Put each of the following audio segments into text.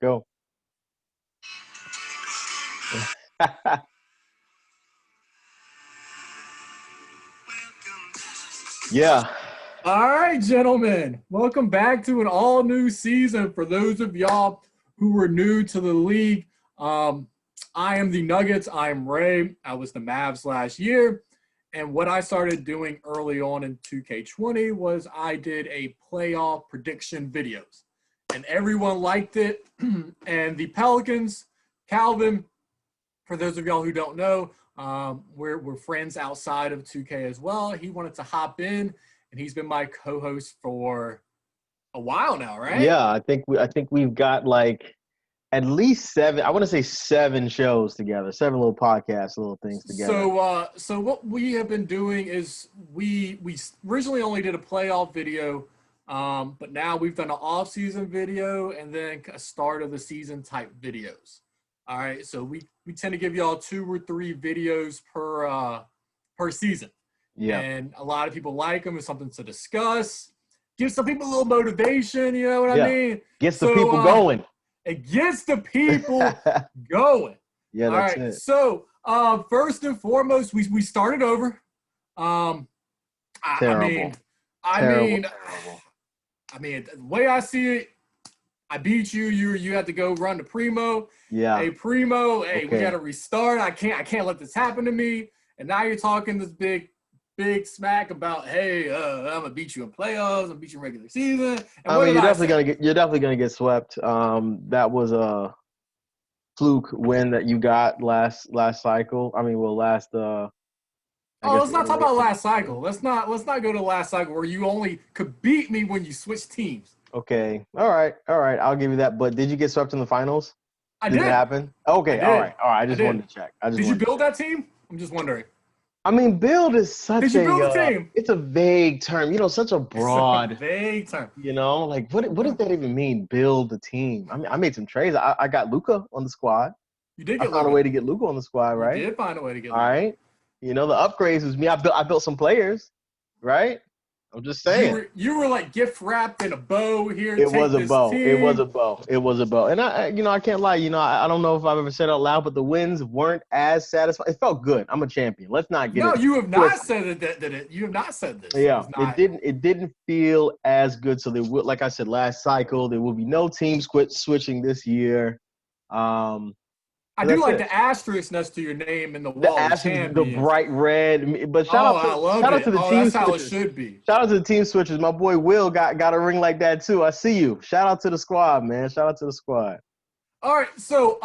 go. Yeah. All right, gentlemen, welcome back to an all new season. For those of y'all who were new to the league, I am the Nuggets. I am Ray. I was the Mavs last year. And what I started doing early on in 2K20 was I did a playoff prediction videos. And everyone liked it. And the Pelicans, Calvin, for those of y'all who don't know, we're friends outside of 2K as well. He wanted to hop in, and he's been my co-host for a while now, right? Yeah, I think we've got like at least seven. I want to say seven shows together, seven little podcasts, little things together. So what we have been doing is we originally only did a playoff video, but now we've done an off-season video and then a start of the season type videos. All right, so we tend to give y'all 2 or 3 videos per season. Yeah. And a lot of people like them. It's something to discuss. Give some people a little motivation, you know what I Yeah. mean? Gets the people going. It gets the people going. Yeah, All that's right. it. So first and foremost, we started over. Terrible. I Terrible. mean, the way I see it, I beat you. You had to go run to Primo. Yeah. Hey, Primo. Hey, we Okay. got to restart. I can't let this happen to me. And now you're talking this big smack about, hey, I'm gonna beat you in playoffs. I'm gonna beat you in regular season. And I what mean, did I say? you're definitely gonna get swept. That was a fluke win that you got last cycle. I mean, well, last I Oh, guess let's not talk about last cycle. Let's not go to last cycle where you only could beat me when you switched teams. Okay. All right. I'll give you that. But did you get swept in the finals? I Did it did. happen? Okay. I All did. right. I I just did. wanted to check. Did you build that team? I'm just wondering. I mean, build is Did such you build a team? it's a vague term, such a It's a broad, vague term. like what does that even mean? Build a team. I mean, I made some trades. I got Luca on the squad. You did I get found a Luka. way to get Luca on the squad, You right? did find a way to get All Luka. right. The upgrades was me. I built some players, right? I'm just saying. You were like gift wrapped in a bow here. It was Take a this bow. It was team. a bow. It was a bow. And I can't lie. I don't know if I've ever said it out loud, but the wins weren't as satisfying. It felt good. I'm a champion. Let's not get No, it you have not twisted. said that you have not said this. It Yeah, was it not. didn't feel as good. So there would, like I said, last cycle, there will be no team switching this year. I So do that's like it. the asterisk next to your name in the The wall of ashes, the champions. bright red. But Oh, I love shout out it. to the Oh, team that's how it switchers. should be. Shout out to the team switchers. My boy Will got a ring like that too. I see you. Shout out to the squad, man. Shout out to the squad. All right, so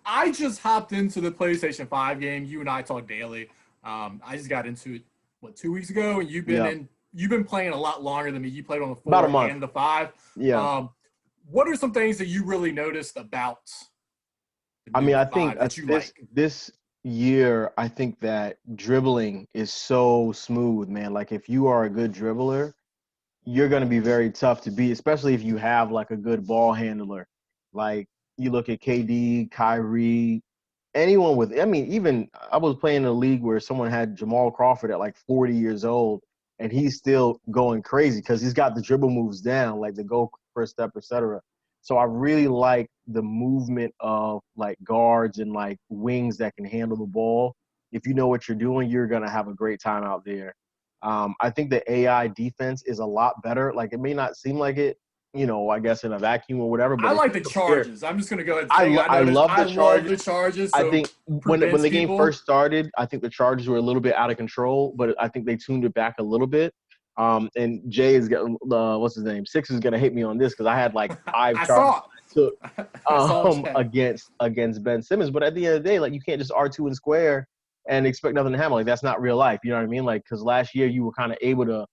I just hopped into the PlayStation 5 game. You and I talk daily. I just got into it 2 weeks ago, and Yeah, you've been playing a lot longer than me. You played on the about a 4 month. and the 5. Yeah. What are some things that you really noticed about the I new mean, I 5 think that you this like? this year, I think that dribbling is so smooth, man. Like if you are a good dribbler, you're going to be very tough to beat, especially if you have like a good ball handler. Like you look at KD, Kyrie, anyone with, I mean, even I was playing in a league where someone had Jamal Crawford at like 40 years old, and he's still going crazy because he's got the dribble moves down, like the go first step, etc. So I really like the movement of like guards and like wings that can handle the ball. If you know what you're doing, you're gonna have a great time out there. I think the AI defense is a lot better. Like it may not seem like it, I guess in a vacuum or whatever, but I if like you the compare, charges. I'm just gonna go ahead and say it. I love I the love Chargers. the charges. I So think when prevents the game people. first started, I think the Chargers were a little bit out of control, but I think they tuned it back a little bit. And Jay is getting what's his name? Six is gonna hit me on this because I had like 5 I Chargers saw that I took it. I saw it. against Ben Simmons. But at the end of the day, like you can't just R2 and square and expect nothing to happen. Like that's not real life. You know what I mean? Like because last year you were kind of able to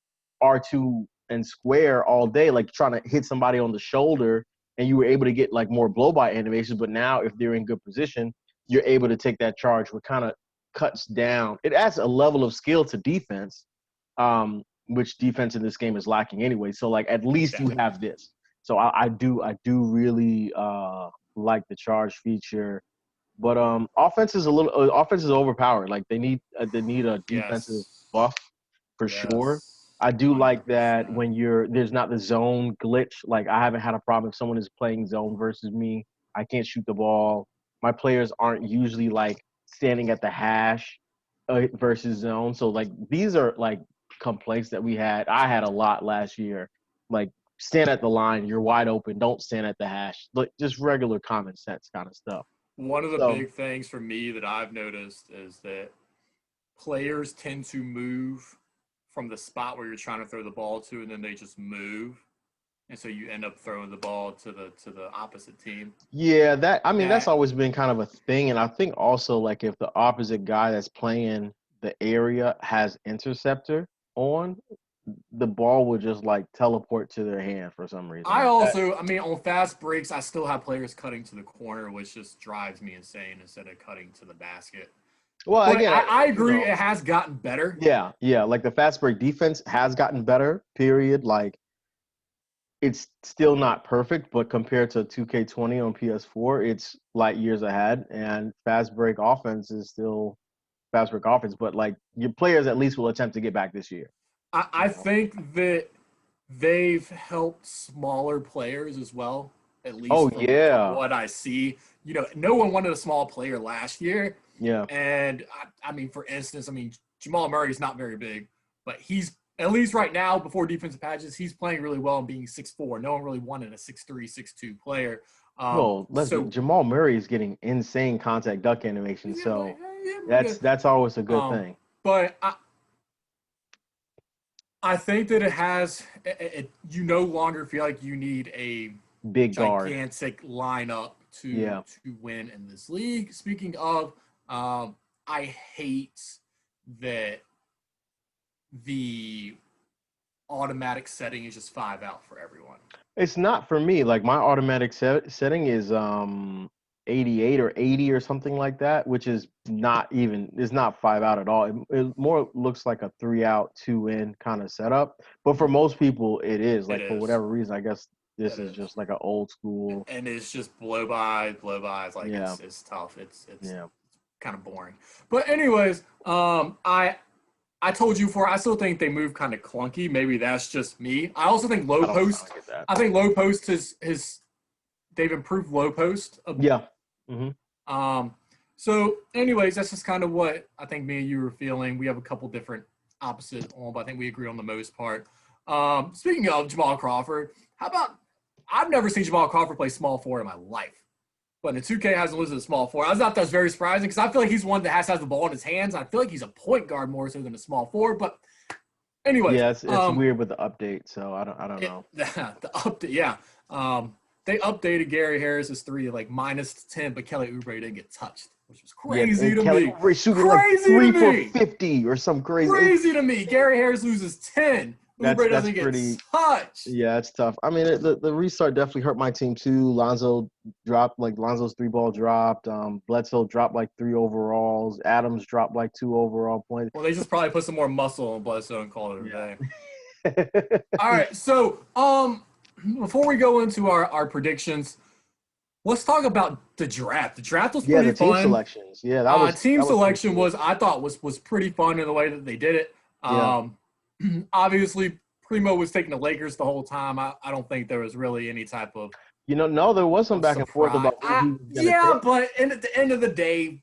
R2 and square all day, like trying to hit somebody on the shoulder, and you were able to get like more blow by animations. But now if they're in good position, you're able to take that charge, which kind of cuts down. It adds a level of skill to defense, which defense in this game is lacking anyway. So like at least you have this. So I do really like the charge feature, but offense is overpowered. Like they need a defensive Yes. buff for sure. Yes. I do like that 100%. when there's not the zone glitch. Like I haven't had a problem if someone is playing zone versus me. I can't shoot the ball. My players aren't usually like standing at the hash versus zone. So like these are like complaints that we had. I had a lot last year. Like stand at the line, you're wide open. Don't stand at the hash. Like just regular common sense kind of stuff. One of the So big things for me that I've noticed is that players tend to move from the spot where you're trying to throw the ball to, and then they just move, and so you end up throwing the ball to the opposite team. yeah, that's That always been kind of a thing, and I think also like if the opposite guy that's playing the area has interceptor on, the ball would just like teleport to their hand for some reason. I Like that. also, I mean, on fast breaks, I still have players cutting to the corner, which just drives me insane instead of cutting to the basket. Well, But again, I agree, it has gotten better. yeah, like the fast break defense has gotten better. Period. Like it's still not perfect, but compared to 2K20 on PS4, it's light years ahead. And fast break offense is still fast break offense, but like your players at least will attempt to get back this year. I You know? think that they've helped smaller players as well, at Oh least from yeah, what I see. You know, no one wanted a small player last year. yeah. And I mean, for instance, I mean, Jamal Murray is not very big, but he's at least right now before defensive patches, he's playing really well and being 6'4". No one really wanted a 6'3", 6'2" player. Well, So Jamal Murray is getting insane contact duck animation, he's gonna play, so yeah, pretty good. that's always a good Um, thing. but I think that you no longer feel like you need a Big guard. gigantic lineup Yeah. to win in this league. Speaking of, I hate that the automatic setting is just 5 out for everyone. It's not for me. Like my automatic setting is 88 or 80 or something like that, which is not even it's not 5 out at all. It more looks like a 3 out, 2 in kind of setup. But for most people, it is It like for is. whatever reason. I guess this It is is. just like an old school. And it's just blow by. It's like Yeah, it's tough. It's yeah. kind of boring. But anyways, I told you before, I still think they move kind of clunky. Maybe that's just me. I also think low I don't post. get that. I think low post is they've improved low post a bit. Yeah. Hmm. So anyways, that's just kind of what I think me and you were feeling. We have a couple different opposites on, but I think we agree on the most part. Speaking of Jamal Crawford, how about I've never seen Jamal Crawford play small forward in my life. But in the 2K hasn't listed a small forward. I thought that's very surprising because I feel like he's one that has to have the ball in his hands. I feel like he's a point guard more so than a small forward. But anyways, Yeah, it's weird with the update, so I don't know. the update, yeah. They updated Gary Harris's three to like -10, but Kelly Oubre didn't get touched, which was Yeah, crazy and to Kelly me. Oubre shooting like Crazy three to for me. 50 or some crazy. Crazy to me. Gary Harris loses 10. Oubre That's doesn't get pretty. touched. Yeah, it's tough. I mean, the restart definitely hurt my team too. Lonzo's 3 ball dropped. Bledsoe dropped like 3 overalls. Adams dropped like 2 overall points. Well, they just probably put some more muscle on Bledsoe and called it a day. Yeah. All right, so before we go into our predictions, let's talk about the draft. The draft was Yeah, pretty the team fun. selections. Yeah, that was Team pretty selection cool. I thought was pretty fun in the way that they did it. Yeah. Obviously, Primo was taking the Lakers the whole time. I don't think there was really any type of No, there was some back and forth surprise. about who he was gonna Yeah, take. but at the end of the day,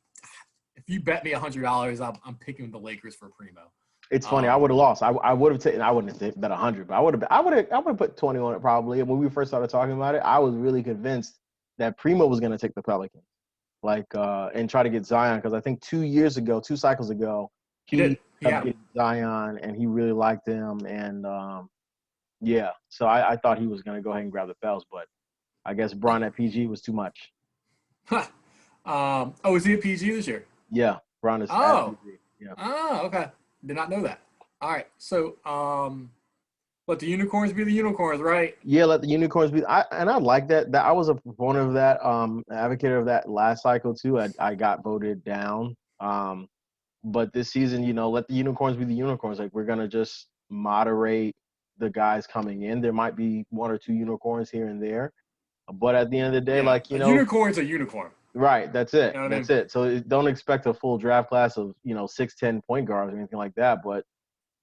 if you bet me $100, I'm picking the Lakers for Primo. It's funny. I would have lost. I would have taken. I wouldn't have bet 100, but I would have put 20 on it probably. And when we first started talking about it, I was really convinced that Primo was going to take the Pelicans, like and try to get Zion because I think 2 cycles ago, He did. kept getting Zion and he really liked him. And yeah, so I thought he was going to go ahead and grab the Pels, but I guess Bron at PG was too much. Is he at PG this year? Yeah, Bron is Oh. at PG. Yeah. Oh, okay. Did not know that. All right. So, let the unicorns be the unicorns, right? Yeah, let the unicorns be. I like that. That I was a proponent of that, advocate of that last cycle too. I got voted down. But this season, let the unicorns be the unicorns. Like we're gonna just moderate the guys coming in. There might be 1 or 2 unicorns here and there, but at the end of the day, Yeah, a unicorn's a unicorn. right? That's it. You know what That's it. So don't expect a full draft class of 6'10" point guards or anything like that. But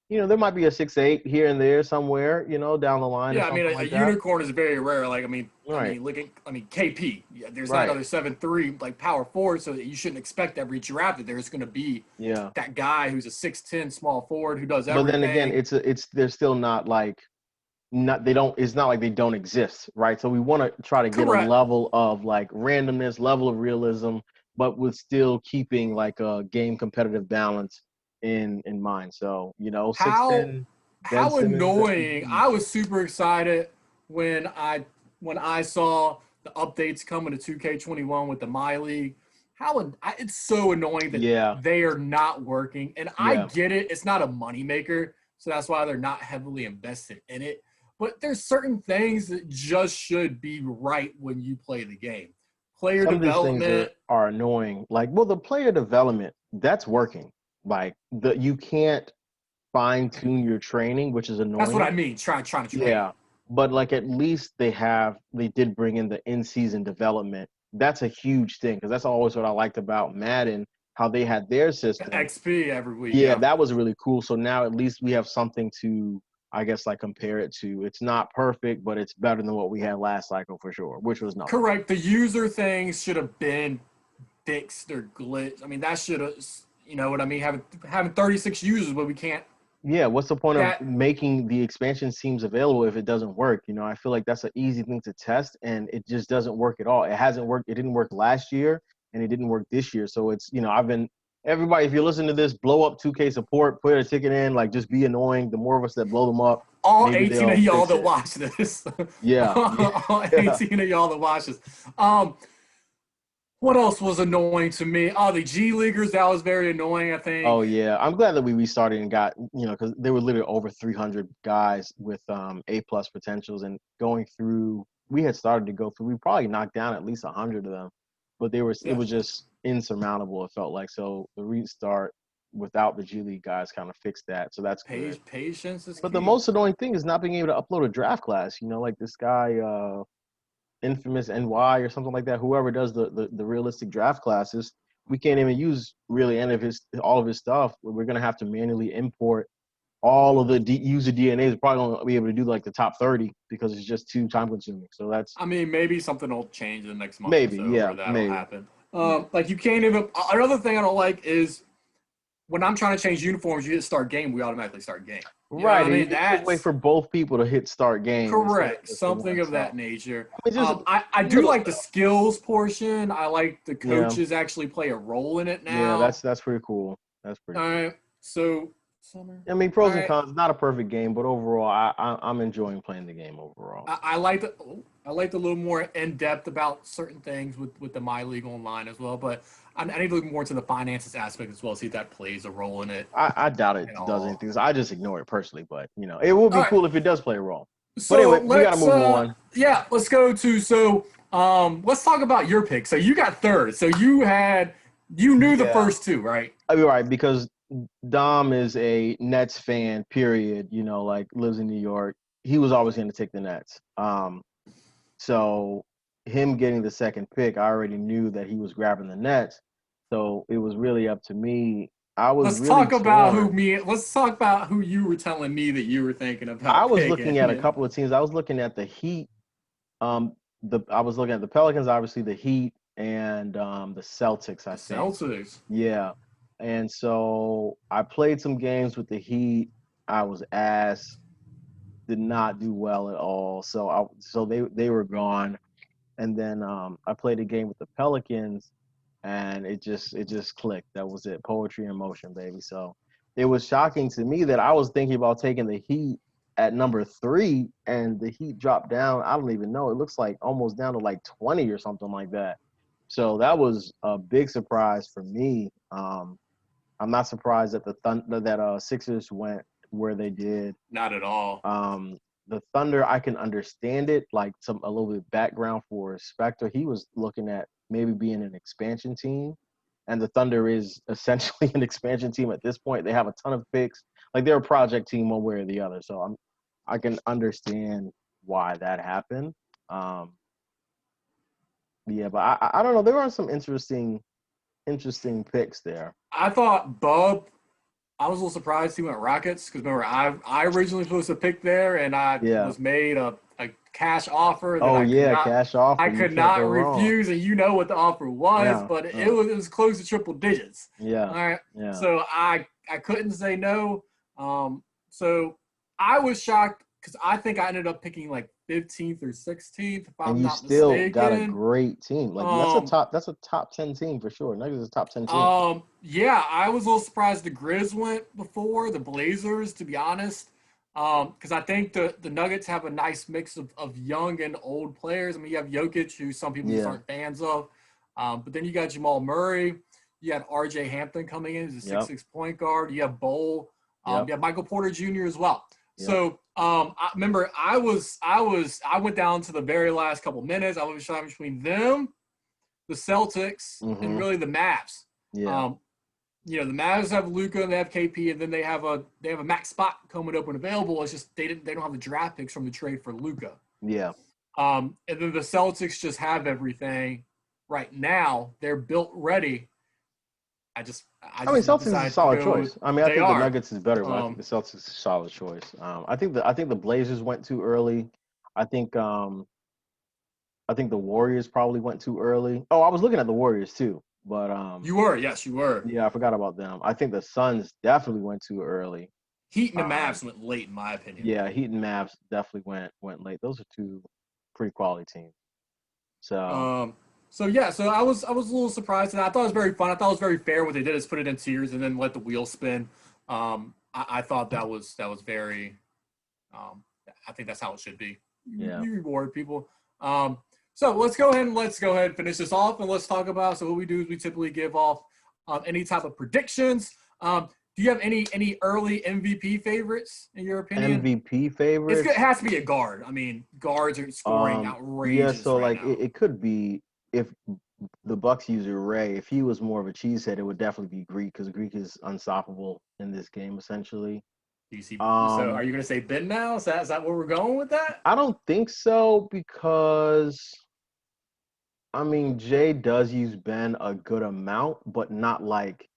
There might be a 6'8" here and there somewhere, down the line or Yeah, I mean, something a like that. unicorn is very rare. Like, Right, look at, KP. Yeah, there's not right. another 7'3" like power forward, so you shouldn't expect every draft that there's going to be Yeah. that guy who's a 6'10" small forward who does But then again, everything. they're still not like not they don't it's not like they don't exist, right? So we want to try to get a Correct. level of like randomness, level of realism, but with still keeping like a game competitive balance in mind. So, How 6'10" Ben how Simmons, that'd be annoying! I huge. was super excited when I saw the updates coming to 2K21 with the My League. It's so annoying that Yeah, they are not working, and I yeah. get it. It's not a moneymaker, so that's why they're not heavily invested in it. But there's certain things that just should be right when you play the game. Player Some of these things development. are annoying. Like, well, the player development, that's working. Like the you can't fine tune your training, which is That's what I annoying. mean. Trying to train. Yeah, but like at least they did bring in the in-season development. That's a huge thing because that's always what I liked about Madden, how they had their system. XP every week. Yeah, Yeah. that was really cool. So now at least we have something to, I guess, like compare it to. It's not perfect, but it's better than what we had last cycle for sure, which was nothing. Correct. The user things should have been fixed or glitched. I mean, that should have, you know what I mean? Having 36 users, but we can't. Yeah, what's the point of That making the expansion teams available if it doesn't work? I feel like that's an easy thing to test and it just doesn't work at all. It hasn't worked. It didn't work last year and it didn't work this year. So it's, everybody, if you're listening to this, blow up 2K support, put a ticket in, like just be annoying. The more of us that blow them up, all maybe 18 of they'll y'all fix that it. watch this, Yeah. all Yeah. 18 of y'all that watch this. Um, what else was annoying to me? Oh, the G Leaguers. That was very annoying. I think. Oh yeah, I'm glad that we restarted and got because there were literally over 300 guys with A+ potentials and going through. We had started to go through. We probably knocked down at least 100 of them, but it Yeah, was just insurmountable. It felt like so the restart without the G League guys kind of fixed that, so that's good. patience is But the key. most annoying thing is not being able to upload a draft class. Like this guy, Infamous NY or something like that. Whoever does the realistic draft classes, we can't even use really any of all of his stuff. We're gonna have to manually import all of the user DNAs. We're probably gonna be able to do like the top 30 because it's just too time consuming. So that's I mean, maybe something will change in the next month or maybe, so yeah, where that'll maybe, happen. yeah, Like you can't even. Another thing I don't like is when I'm trying to change uniforms, you hit start game, we automatically start game. You know what right. I mean? You just wait That's for both people to hit start game instead of correct. just the Something one. of So that nature. I mean, just I do little like the stuff. skills portion. I like the Yeah, coaches actually play a role in it yeah, now. that's pretty cool. That's pretty All cool. right. So summer. I mean, All pros and right. cons. Not a perfect game, but overall, I'm enjoying playing the game overall. I like the I liked a little more in depth about certain things with the My League Online as well, but I need to look more into the finances aspect as well, see if that plays a role in it I doubt it at does all. anything. So I just ignore it personally, but it would All be right. cool if it does play a role. But So anyway, we got to let's move on. let's go to let's talk about your pick. So you got third. So you knew the Yeah, first two, right? I'll be right because Dom is a Nets fan. Period. Like lives in New York. He was always going to take the Nets. So him getting the second pick, I already knew that he was grabbing the Nets. So it was really up to me. I was really torn. Let's talk about who you were telling me that you were thinking I about was looking at a picking. couple of teams. I was looking at the Heat. I was looking at the Pelicans, obviously the Heat and the Celtics, I The think. Celtics. Yeah. And so I played some games with the Heat. I was ass, did not do well at all. So they were gone. And then I played a game with the Pelicans and it just clicked. That was it. Poetry in motion, baby. So it was shocking to me that I was thinking about taking the Heat at number 3 and the Heat dropped down. I don't even know. It looks like almost down to like 20 or something like that. So that was a big surprise for me. I'm not surprised that that Sixers went where they did. Not at all. The Thunder, I can understand it, like a little bit background for Spectre. He was looking at maybe being an expansion team, and the Thunder is essentially an expansion team at this point. They have a ton of picks, like they're a project team one way or the other. So I can understand why that happened. Um, yeah, but I don't know. There are some interesting picks there. I thought Bub I was a little surprised he went Rockets because remember I originally supposed to pick there and I Yeah. was made a cash offer that Oh yeah, cash I offer. You could can't go not wrong. refuse, and you know what the offer was, Yeah. but it was close to triple digits. Yeah. All right, Yeah. so I couldn't say no. So I was shocked because I think I ended up picking like 15th or 16th if And I'm you not still got a mistaken. great team. Like Um, that's a top 10 team for sure. Nuggets is a top 10 team. yeah, I was a little surprised the Grizz went before the Blazers, to be honest. Because I think the Nuggets have a nice mix of young and old players. I mean, you have Jokic, who some people just Yeah. aren't fans of. But then you got Jamal Murray. You have RJ Hampton coming in as a Yep. 6'6" point guard. You have Bowl. Yep. You have Michael Porter Jr. as well. Yep. So I remember I went down to the very last couple minutes. I was trying between them, the Celtics, and Mm-hmm. really the Mavs. Yeah. Um, the Mavs have Luka and they have KP, and then they have a max spot coming open available. It's just they don't have the draft picks from the trade for Luka. Yeah. And then the Celtics just have everything right now. They're built ready. I I mean, just Celtics is a decided to solid go. choice. I mean, I They think the are. Nuggets is better, but I think Um, the Celtics is a solid choice. I think the Blazers went too early. I think um, I think the Warriors probably went too early. Oh, I was looking at the Warriors too, but you were, yes, you were. yeah, I forgot about them. I think the Suns definitely went too early. Heat and the Um, Mavs went late, in my opinion. yeah, Heat and Mavs definitely went late. Those are two pretty quality teams. So Um, so I was a little surprised, and I thought it was very fun. I thought it was very fair. What they did is put it in tiers and then let the wheel spin. I thought that was very. Um, I think that's how it should be. yeah, You reward people. So let's go ahead and finish this off, and let's talk about. So what we do is we typically give off any type of predictions. Do you have any early MVP favorites in your opinion? MVP favorites. It has to be a guard. I mean, guards are scoring Yeah, outrageous so right like now. it could be if the Bucks user Ray, if he was more of a cheesehead, it would definitely be Greek because Greek is unstoppable in this game essentially. Do you see? So, are Um, you going to say Ben now? Is that where we're going with that? I don't think so because I mean Jay does use Ben a good amount, but not like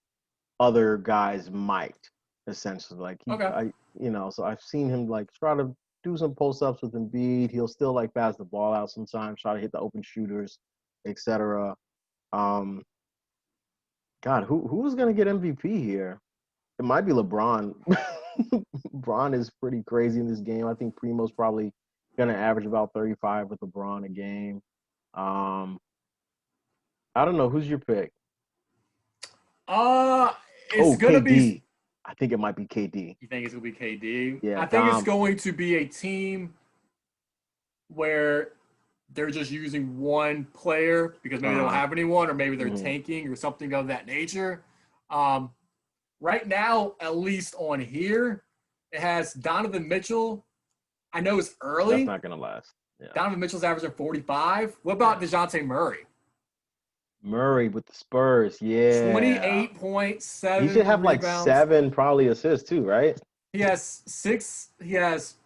other guys might. Essentially, like Okay. so I've seen him like try to do some post ups with Embiid. He'll still like pass the ball out sometimes, try to hit the open shooters, etc. Um, God, who's gonna get MVP here? It might be LeBron. LeBron is pretty crazy in this game. I think Primo's probably gonna average about 35 with LeBron a game. Um, I don't know. Who's your pick? Uh, it's Oh, going to be. KD. I think it might be KD. You think it's going to be KD? Yeah, I think it's Dom. going to be a team where they're just using one player because maybe they don't Uh-huh. have anyone, or maybe they're Mhm. tanking or something of that nature. Um, right now, at least on here, it has Donovan Mitchell. I know it's That's early. not gonna last. Yeah, Donovan Mitchell's averaging 45. What about yeah. DeJounte Murray? Murray with the Spurs. Yeah, he 28.7 should have like rebounds. 7 probably assists too, right? He has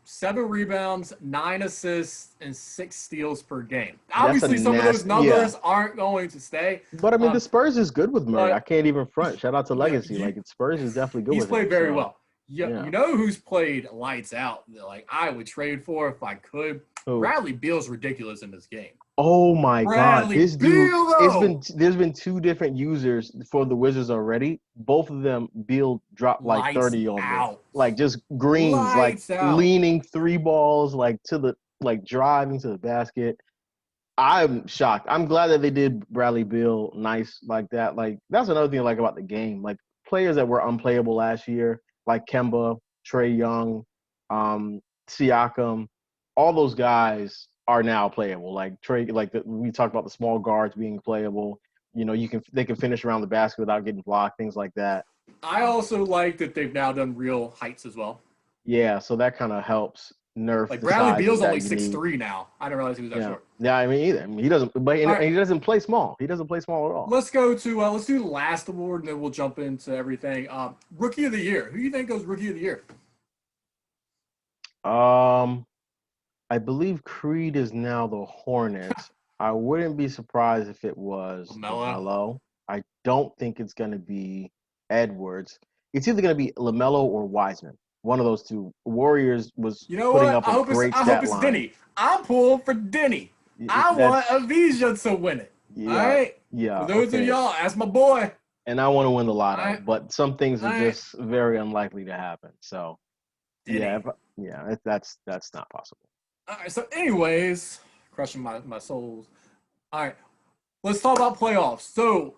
7 rebounds, 9 assists, and 6 steals per game. That's a Obviously, some of those nasty. Yeah, numbers aren't going to stay. but I mean the Um, Spurs is good with Murray. I but can't even front. Shout out to yeah, Legacy. Like Spurs is definitely good he's with him. played very So well. Yeah, yeah. you know who's played lights out that like I would trade for if I could? Who? Bradley Beal's ridiculous in this game. Oh my God, Bradley this dude. Beal It's though, been there's been 2 different users for the Wizards already. Both of them, Beal dropped like lights 30 on them, out, like just greens, like lights out. leaning 3 balls, like to the like driving to the basket. I'm shocked. I'm glad that they did Bradley Beal nice like that. Like that's another thing I like about the game. Like players that were unplayable last year, like Kemba, Trey Young, Siakam, all those guys are now playable. Like Trey, like we talked about the small guards being playable. They can finish around the basket without getting blocked, things like that. I also like that they've now done real heights as well. Yeah, so that kind of helps nerf Like the Bradley sizes Beal's only that you six need. three now. I didn't realize he was that Yeah, short. yeah. I mean, either he doesn't, but All and right, he doesn't play small. He doesn't play small at all. let's do the last award, and then we'll jump into everything. Rookie of the year. Who do you think goes Rookie of the Year? Um, I believe Creed is now the Hornets. I wouldn't be surprised if it was LaMelo. LaMelo. I don't think it's going to be Edwards. It's either going to be LaMelo or Wiseman. One of those two. Warriors was You know putting what? up a great I hope stat it's line. Denny. I'm pulling for Denny. I want That's Avija to win it. All yeah, right. yeah, For those of okay. y'all, that's my boy. And I want to win the All lotto, right. but some things All are right. just very unlikely to happen. So yeah, Denny. that's not possible. All right. So, anyways, crushing my souls. All right. Let's talk about playoffs. So,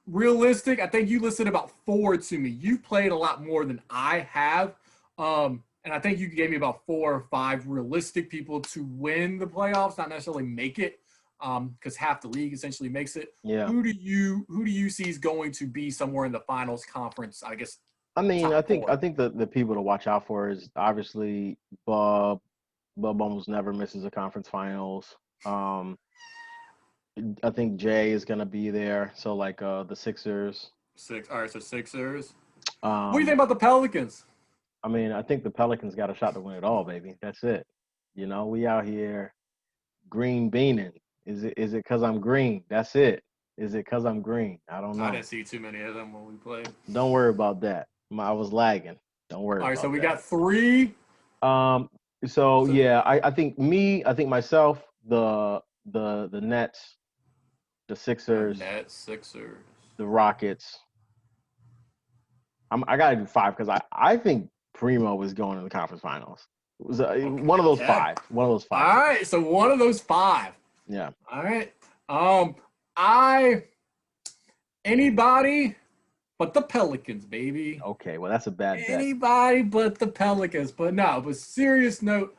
realistic, I think you listed about 4 to me. You played a lot more than I have. And I think you gave me about 4 or 5 realistic people to win the playoffs, not necessarily make it, because half the league essentially makes it. Yeah. Who do you see is going to be somewhere in the finals conference? I guess. I mean, Top I 4. think the people to watch out for is obviously Bub. Bub almost never misses a conference finals. I think Jay is gonna be there. So like the Sixers. 6. All right, so Sixers. What do you think Um, about the Pelicans? I mean, I think the Pelicans got a shot to win it all, baby. That's it. You know, we out here green beaning. Is it because I'm green? That's it. Is it because I'm green? I don't I know. didn't see too many of them when we played. Don't worry about that. I was lagging. Don't worry All right, so about we that. got 3. So So yeah, I think myself, the Nets, the Sixers, Nets, Sixers. the Rockets. I gotta do 5 because I think Primo is going to the conference finals. It was one of those Okay. 5. One of those 5 All teams. right, so one of those 5. Yeah. All right. I anybody but the Pelicans, baby. Okay. Well, that's a bad bet. Anybody but the Pelicans. But no, but serious note,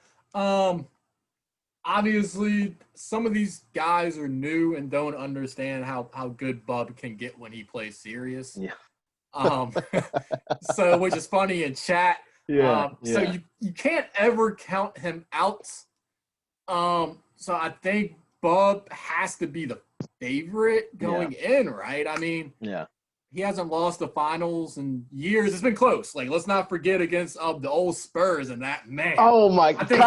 obviously some of these guys are new and don't understand how good Bub can get when he plays serious. Yeah. Um, so which is funny in chat. Yeah. So Yeah. you can't ever count him out. So I think Bub has to be the favorite going in, right? I mean, Yeah. he hasn't lost the finals in years. It's been close. Like, let's not forget against the old Spurs and that man. Oh my, I think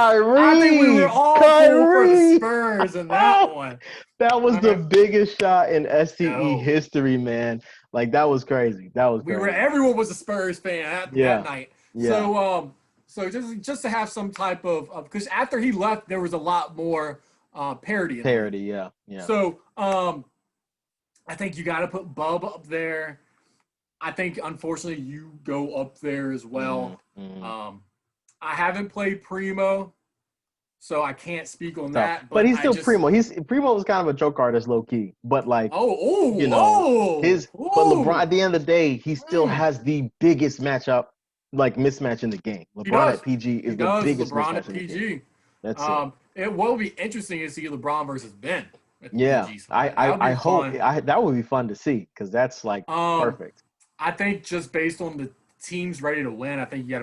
we were all pulling for the Spurs in that one. That was the biggest shot in STE No. history, man. Like that was crazy. That was crazy. Everyone was a Spurs fan that night. Yeah. So just to have some type of because after he left, there was a lot more parity. Parity, yeah. So I think you got to put Bub up there. I think unfortunately you go up there as well. Mm-hmm. I haven't played Primo, so I can't speak on that. But he's still Primo. Primo was kind of a joke artist, low key. But like, but LeBron at the end of the day, he still has the biggest matchup, like mismatch in the game. LeBron at PG is the biggest LeBron mismatch at PG. in the game. That's it will be interesting to see LeBron versus Ben. Yeah, I hope that would be fun to see because that's like perfect. I think just based on the teams ready to win, I think you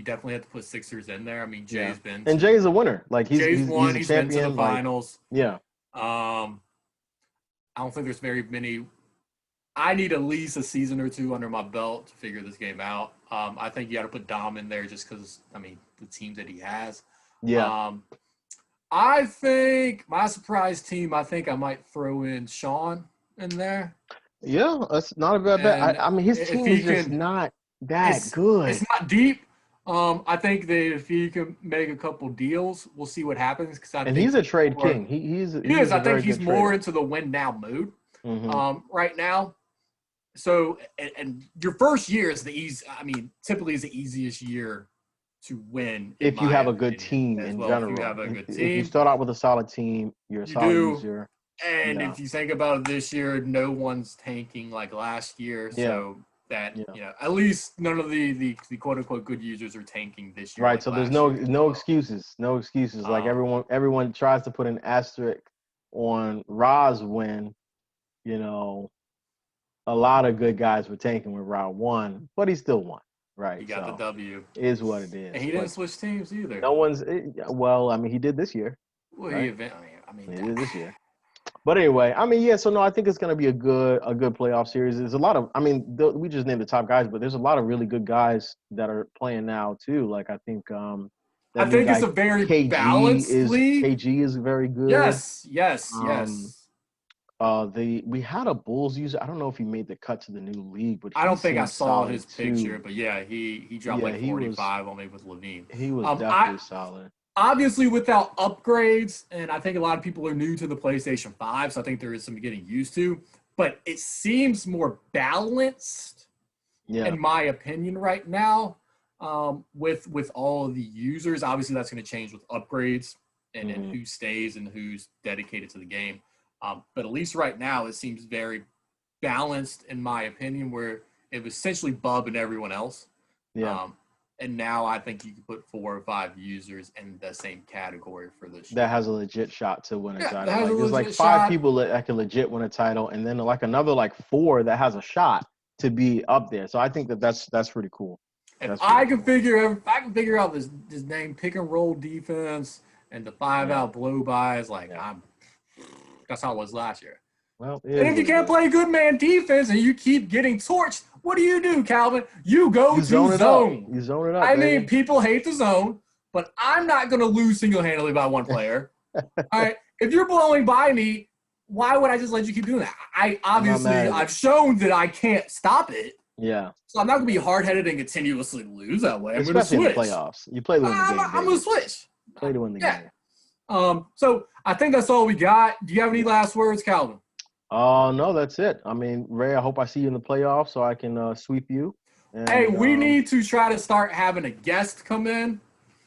definitely have to put Sixers in there. I mean, Jay's been and Jay's a winner. Like Jay's won. He's a champion. Been to the finals. Yeah. I don't think there's very many. I need at least a season or 2 under my belt to figure this game out. I think you got to put Dom in there just because the teams that he has. Yeah. I think my surprise team. I think I might throw in Sean in there. Yeah, that's not a bad bet. I mean, his team is just not that good. It's not deep. I think that if he can make a couple deals, we'll see what happens. And he's a trade king. He is. I think he's more into the win now mood right now. So, and your first year is the easy. I mean, typically is the easiest year to win if you have a good team in general. If you have a good team, if you start out with a solid team, you're a solid user. And if you think about it this year, no one's tanking like last year. So that at least none of the quote unquote good users are tanking this year. Right. So there's no excuses. No excuses. Like everyone tries to put an asterisk on Ra's win. You know, a lot of good guys were tanking when Ra won, but he still won. Right. He got the W. Is what it is. And he didn't switch teams either. No one's well, I mean he did this year. Well, right? he did this year. But anyway, I mean, so no, I think it's going to be a good playoff series. There's a lot of, we just named the top guys, but there's a lot of really good guys that are playing now too. Like I think it's a very balanced league. KG is very good. Yes. We had a Bulls user. I don't know if he made the cut to the new league, but I he don't think I seemed saw solid his picture, too. but yeah, he dropped Yeah, like 45 on me with Levine. he was I definitely solid. obviously without upgrades, and I think a lot of people are new to the PlayStation 5, so I think there is some getting used to, but it seems more balanced Yeah. in my opinion right now, with all of the users. Obviously that's going to change with upgrades and Hmm. who stays and who's dedicated to the game, but at least right now it seems very balanced in my opinion, where it was essentially Bub and everyone else. Yeah. Um, and now I think you can put 4 or 5 users in the same category for this That year. has a legit shot to win a Yeah, that title. has a Like there's like legit five shot. people that can legit win a title, and then like another like four that has a shot to be up there. So I think that's pretty cool. If That's pretty I can cool. figure out this name pick and roll defense and the 5 Yeah. out blow bys, like Yeah. that's how it was last year. Well, it And is if you what it can't is. play good man defense and you keep getting torched, what do, Calvin? You go You to zone it up. zone. You zone it up, I mean, baby. people hate the zone, but I'm not going to lose single handedly by one player. All right. If you're blowing by me, why would I just let you keep doing that? I I'm not mad obviously at I've it. shown that I can't stop it. Yeah. So I'm not gonna be Yeah. hard headed and continuously lose that way. I'm gonna Especially in the switch. playoffs. You play to win the game, I'm gonna baby. switch. Play to win the Yeah. game. So I think that's all we got. Do you have any Yeah. last words, Calvin? No, that's it. I mean, Ray, I hope I see you in the playoffs so I can sweep you. Hey, And we need to try to start having a guest come in.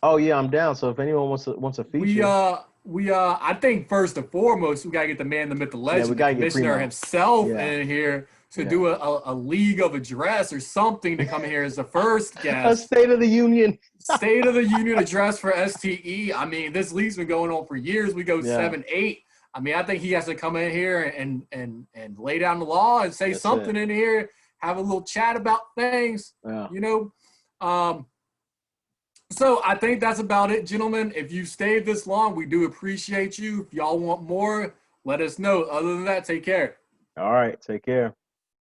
oh yeah, I'm down. So if anyone wants a We feature, I think first and foremost we gotta get the man, the myth, the yeah, we legend, the gotta get commissioner Primo. himself Yeah, in here to yeah. do a league of address or something to come in here as the first A guest. State of the Union. State of the Union address for STE. I mean, this league's been going on for years. We go Yeah, 7-8. I mean, I think he has to come in here and lay down the law and say that's something it. in here, have a little chat about things, Yeah. you know. So I think that's about it, gentlemen. If you stayed this long, we do appreciate you. If y'all want more, let us know. Other than that, take care. All right. Take care.